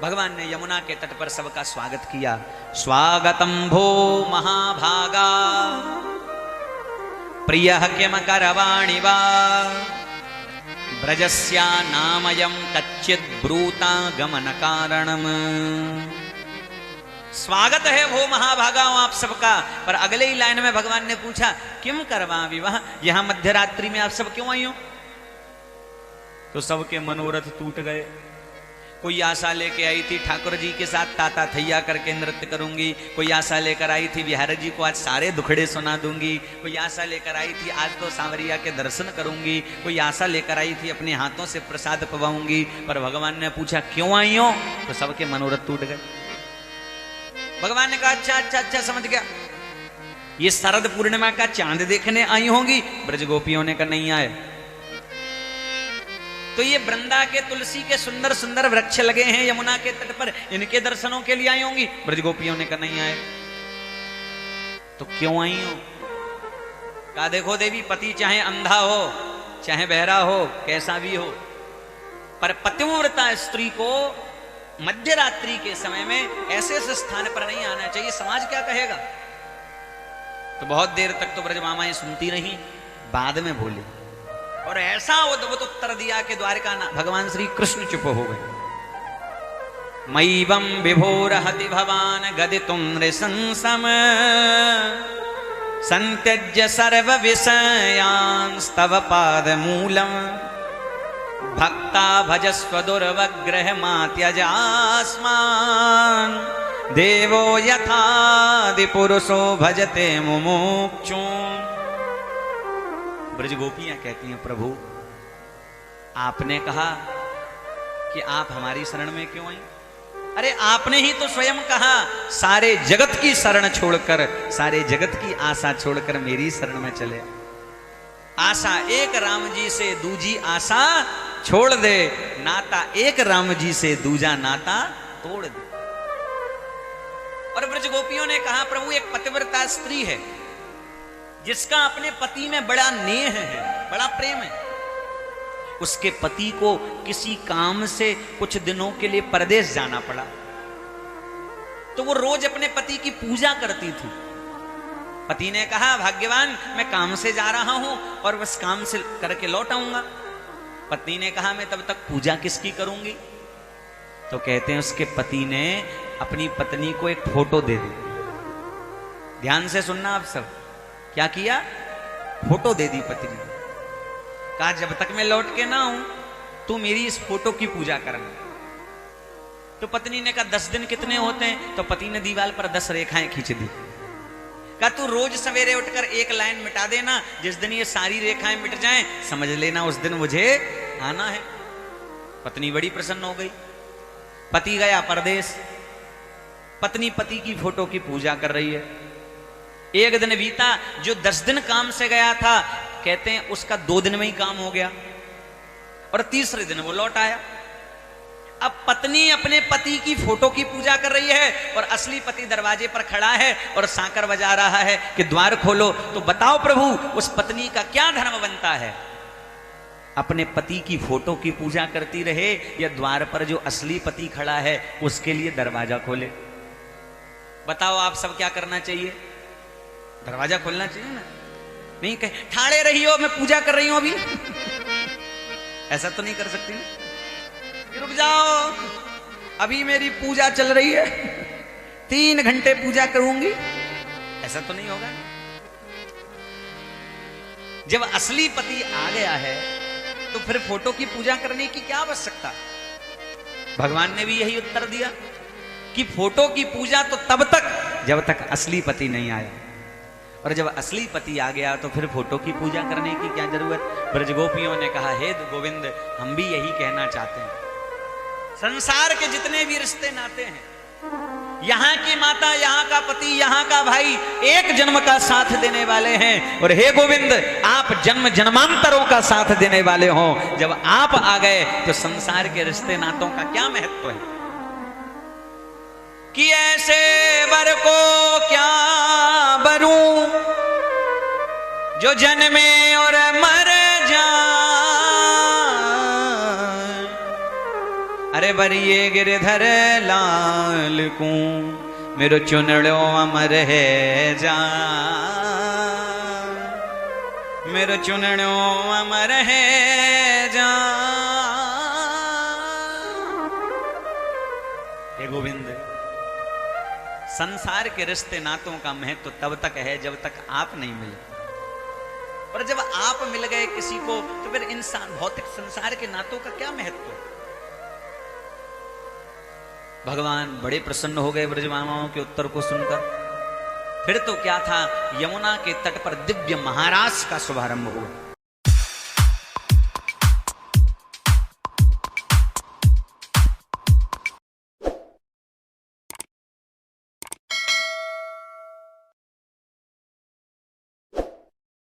भगवान ने यमुना के तट पर सबका स्वागत किया। स्वागतम भो महाभागा प्रियः किम करवाणि वा ब्रजस्या नामयं कच्चित् ब्रूता गमन कारणम। स्वागत है भो महाभागाओं आप सबका। पर अगले ही लाइन में भगवान ने पूछा किम करवा विवाह, यहां मध्यरात्रि में आप सब क्यों आई हो? तो सबके मनोरथ टूट गए। कोई आशा लेके आई थी ठाकुर जी के साथ ताता थैया करके नृत्य करूंगी, कोई आशा लेकर आई थी बिहारी जी को आज सारे दुखड़े सुना दूंगी, कोई आशा लेकर आई थी आज तो सांवरिया के दर्शन करूंगी, कोई आशा लेकर आई थी अपने हाथों से प्रसाद पवाऊंगी। पर भगवान ने पूछा क्यों आई हो? तो सबके मनोरथ टूट गए। भगवान ने कहा अच्छा अच्छा अच्छा समझ गया, ये शरद पूर्णिमा का चांद देखने आई होंगी। ब्रज गोपियों ने कहा नहीं आए। तो ये वृंदा के तुलसी के सुंदर सुंदर वृक्ष लगे हैं यमुना के तट पर, इनके दर्शनों के लिए आई होंगी। ब्रज गोपियों ने कहा नहीं आए। तो क्यों आई हो? कहा देखो देवी, पति चाहे अंधा हो चाहे बहरा हो कैसा भी हो, पर पतिव्रता स्त्री को मध्यरात्रि के समय में ऐसे ऐसे स्थान पर नहीं आना चाहिए, समाज क्या कहेगा। तो बहुत देर तक तो ब्रज मामाएं सुनती रही, बाद में बोली और ऐसा उद्भुत उत्तर दिया कि द्वारका ना भगवान श्री कृष्ण चुप हो गए। मयिवं विभोरहति भवान गदितुं नृशंसम संत्यज्य सर्व विषयांस्तव पादमूलम् भक्ता भजस्व दुर्वग्रह मा त्यजास्मान् देवो यथादि पुरुषो भजते मुमुक्षुम्। ब्रज गोपियां कहती हैं प्रभु आपने कहा कि आप हमारी शरण में क्यों आई? अरे आपने ही तो स्वयं कहा सारे जगत की शरण छोड़कर, सारे जगत की आशा छोड़कर मेरी शरण में चले। आशा एक राम जी से दूजी आशा छोड़ दे, नाता एक राम जी से दूजा नाता तोड़ दे। और ब्रज गोपियों ने कहा प्रभु एक पतिव्रता स्त्री है जिसका अपने पति में बड़ा नेह है, बड़ा प्रेम है। उसके पति को किसी काम से कुछ दिनों के लिए परदेश जाना पड़ा, तो वो रोज अपने पति की पूजा करती थी। पति ने कहा भाग्यवान मैं काम से जा रहा हूं और बस काम से करके लौट आऊंगा। पत्नी ने कहा मैं तब तक पूजा किसकी करूंगी? तो कहते हैं उसके पति ने अपनी पत्नी को एक फोटो दे दी। ध्यान से सुनना आप सब, क्या किया? फोटो दे दी पत्नी। कहा जब तक मैं लौट के ना आऊं तू मेरी इस फोटो की पूजा करना। तो पत्नी ने कहा 10 दिन कितने होते हैं? तो पति ने दीवार पर 10 रेखाएं खींच दी। कहा तू रोज सवेरे उठकर एक लाइन मिटा देना, जिस दिन ये सारी रेखाएं मिट जाएं समझ लेना उस दिन मुझे आना है। पत्नी बड़ी प्रसन्न हो गई। पति गया परदेश, पत्नी पति की फोटो की पूजा कर रही है। एक दिन बीता, जो 10 दिन काम से गया था कहते हैं उसका 2 दिन में ही काम हो गया और तीसरे दिन वो लौट आया। अब पत्नी अपने पति की फोटो की पूजा कर रही है और असली पति दरवाजे पर खड़ा है और सांकर बजा रहा है कि द्वार खोलो। तो बताओ प्रभु उस पत्नी का क्या धर्म बनता है? अपने पति की फोटो की पूजा करती रहे या द्वार पर जो असली पति खड़ा है उसके लिए दरवाजा खोले? बताओ आप सब क्या करना चाहिए? दरवाजा खोलना चाहिए ना? नहीं कहे ठाड़े रही हो मैं पूजा कर रही हूं अभी, ऐसा तो नहीं कर सकती। रुक जाओ अभी मेरी पूजा चल रही है, 3 घंटे पूजा करूंगी, ऐसा तो नहीं होगा। जब असली पति आ गया है तो फिर फोटो की पूजा करने की क्या आवश्यकता? भगवान ने भी यही उत्तर दिया कि फोटो की पूजा तो तब तक जब तक असली पति नहीं आया, और जब असली पति आ गया तो फिर फोटो की पूजा करने की क्या जरूरत? ब्रज गोपियों ने कहा हे गोविंद हम भी यही कहना चाहते हैं। संसार के जितने भी रिश्ते नाते हैं, यहाँ की माता, यहाँ का पति, यहाँ का भाई एक जन्म का साथ देने वाले हैं। और हे गोविंद आप जन्म जन्मांतरों का साथ देने वाले हो। जब आप आ गए तो संसार के रिश्ते नातों का क्या महत्व है? कि ऐसे वर को क्या बरूं जो जन्मे और मर जाए। अरे बरिए गिरधर लाल को, मेरो चुनड़ो अमर है जा, मेरो चुनड़ो अमर है जा। हे गोविंद, संसार के रिश्ते नातों का महत्व तब तक है जब तक आप नहीं मिले, और जब आप मिल गए किसी को तो फिर इंसान भौतिक संसार के नातों का क्या महत्व। भगवान बड़े प्रसन्न हो गए ब्रजमामाओं के उत्तर को सुनकर। फिर तो क्या था, यमुना के तट पर दिव्य महारास का शुभारंभ हुआ।